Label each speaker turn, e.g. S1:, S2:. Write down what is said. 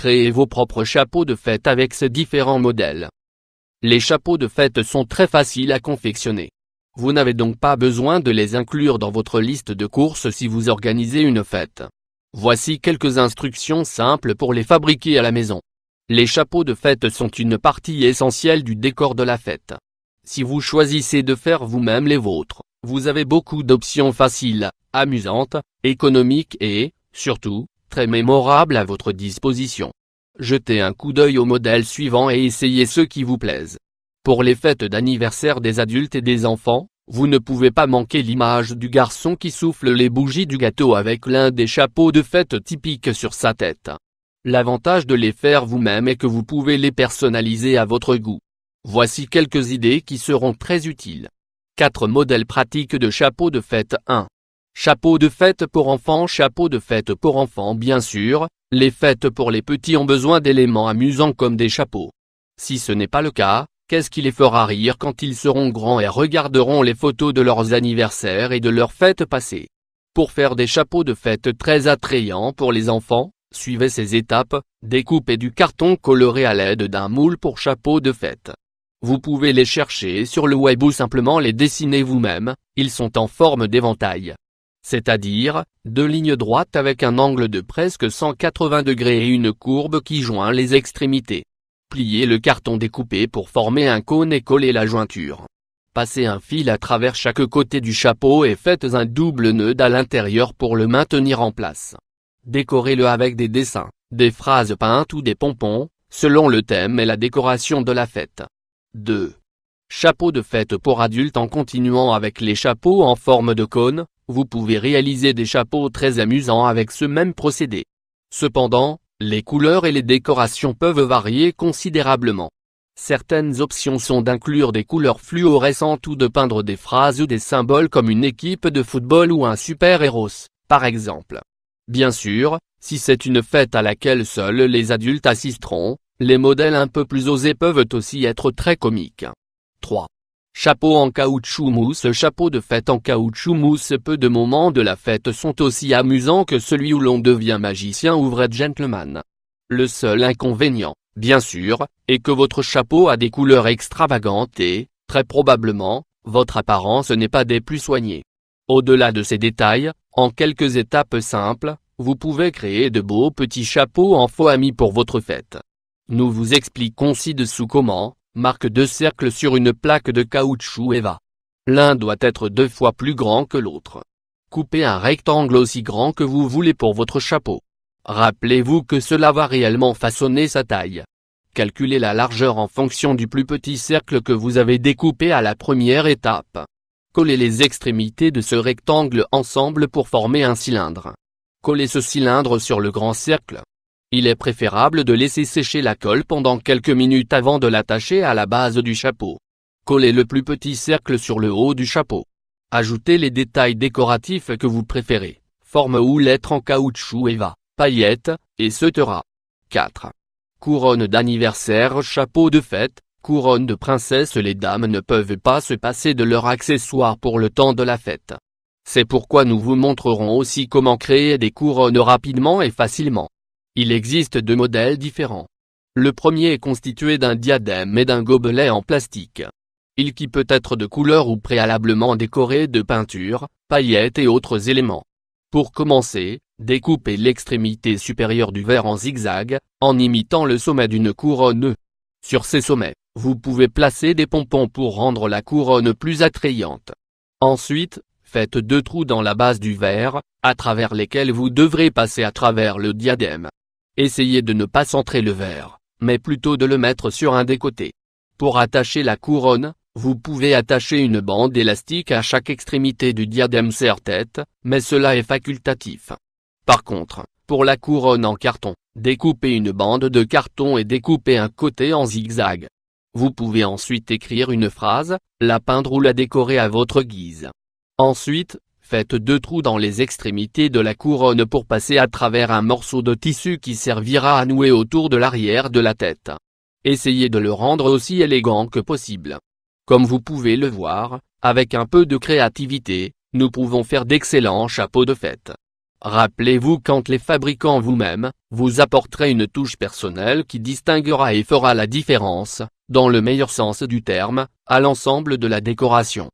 S1: créer vos propres chapeaux de fête avec ces différents modèles. Les chapeaux de fête sont très faciles à confectionner. Vous n'avez donc pas besoin de les inclure dans votre liste de courses si vous organisez une fête. Voici quelques instructions simples pour les fabriquer à la maison. Les chapeaux de fête sont une partie essentielle du décor de la fête. Si vous choisissez de faire vous-même les vôtres, vous avez beaucoup d'options faciles, amusantes, économiques et, surtout, très mémorables à votre disposition. Jetez un coup d'œil au modèle suivant et essayez ceux qui vous plaisent. Pour les fêtes d'anniversaire des adultes et des enfants, vous ne pouvez pas manquer l'image du garçon qui souffle les bougies du gâteau avec l'un des chapeaux de fête typiques sur sa tête. L'avantage de les faire vous-même est que vous pouvez les personnaliser à votre goût. Voici quelques idées qui seront très utiles. 4 modèles pratiques de chapeaux de fête. 1. Chapeau de fête pour enfants. Chapeau de fête pour enfants. Bien sûr, les fêtes pour les petits ont besoin d'éléments amusants comme des chapeaux. Si ce n'est pas le cas, qu'est-ce qui les fera rire quand ils seront grands et regarderont les photos de leurs anniversaires et de leurs fêtes passées? Pour faire des chapeaux de fête très attrayants pour les enfants, suivez ces étapes. Découpez du carton coloré à l'aide d'un moule pour chapeau de fête. Vous pouvez les chercher sur le web ou simplement les dessiner vous-même. Ils sont en forme d'éventail. C'est-à-dire, 2 lignes droites avec un angle de presque 180 degrés et une courbe qui joint les extrémités. Pliez le carton découpé pour former un cône et collez la jointure. Passez un fil à travers chaque côté du chapeau et faites un double nœud à l'intérieur pour le maintenir en place. Décorez-le avec des dessins, des phrases peintes ou des pompons, selon le thème et la décoration de la fête. 2. Chapeau de fête pour adultes. En continuant avec les chapeaux en forme de cône, vous pouvez réaliser des chapeaux très amusants avec ce même procédé. Cependant, les couleurs et les décorations peuvent varier considérablement. Certaines options sont d'inclure des couleurs fluorescentes ou de peindre des phrases ou des symboles comme une équipe de football ou un super-héros, par exemple. Bien sûr, si c'est une fête à laquelle seuls les adultes assisteront, les modèles un peu plus osés peuvent aussi être très comiques. 3. Chapeau en caoutchouc mousse. Chapeau de fête en caoutchouc mousse. Peu de moments de la fête sont aussi amusants que celui où l'on devient magicien ou vrai gentleman. Le seul inconvénient, bien sûr, est que votre chapeau a des couleurs extravagantes et, très probablement, votre apparence n'est pas des plus soignées. Au-delà de ces détails, en quelques étapes simples, vous pouvez créer de beaux petits chapeaux en faux amis pour votre fête. Nous vous expliquons ci-dessous comment. Marque 2 cercles sur une plaque de caoutchouc Eva. L'un doit être 2 fois plus grand que l'autre. Coupez un rectangle aussi grand que vous voulez pour votre chapeau. Rappelez-vous que cela va réellement façonner sa taille. Calculez la largeur en fonction du plus petit cercle que vous avez découpé à la première étape. Collez les extrémités de ce rectangle ensemble pour former un cylindre. Collez ce cylindre sur le grand cercle. Il est préférable de laisser sécher la colle pendant quelques minutes avant de l'attacher à la base du chapeau. Collez le plus petit cercle sur le haut du chapeau. Ajoutez les détails décoratifs que vous préférez, forme ou lettres en caoutchouc Eva, paillettes, etc. 4. Couronne d'anniversaire. Chapeau de fête, couronne de princesse. Les dames ne peuvent pas se passer de leurs accessoires pour le temps de la fête. C'est pourquoi nous vous montrerons aussi comment créer des couronnes rapidement et facilement. Il existe 2 modèles différents. Le premier est constitué d'un diadème et d'un gobelet en plastique. Qui peut être de couleur ou préalablement décoré de peinture, paillettes et autres éléments. Pour commencer, découpez l'extrémité supérieure du verre en zigzag, en imitant le sommet d'une couronne. Sur ces sommets, vous pouvez placer des pompons pour rendre la couronne plus attrayante. Ensuite, faites 2 trous dans la base du verre, à travers lesquels vous devrez passer à travers le diadème. Essayez de ne pas centrer le verre, mais plutôt de le mettre sur un des côtés. Pour attacher la couronne, vous pouvez attacher une bande élastique à chaque extrémité du diadème serre-tête, mais cela est facultatif. Par contre, pour la couronne en carton, découpez une bande de carton et découpez un côté en zigzag. Vous pouvez ensuite écrire une phrase, la peindre ou la décorer à votre guise. Ensuite, faites 2 trous dans les extrémités de la couronne pour passer à travers un morceau de tissu qui servira à nouer autour de l'arrière de la tête. Essayez de le rendre aussi élégant que possible. Comme vous pouvez le voir, avec un peu de créativité, nous pouvons faire d'excellents chapeaux de fête. Rappelez-vous quand les fabricants vous-même, vous apporterez une touche personnelle qui distinguera et fera la différence, dans le meilleur sens du terme, à l'ensemble de la décoration.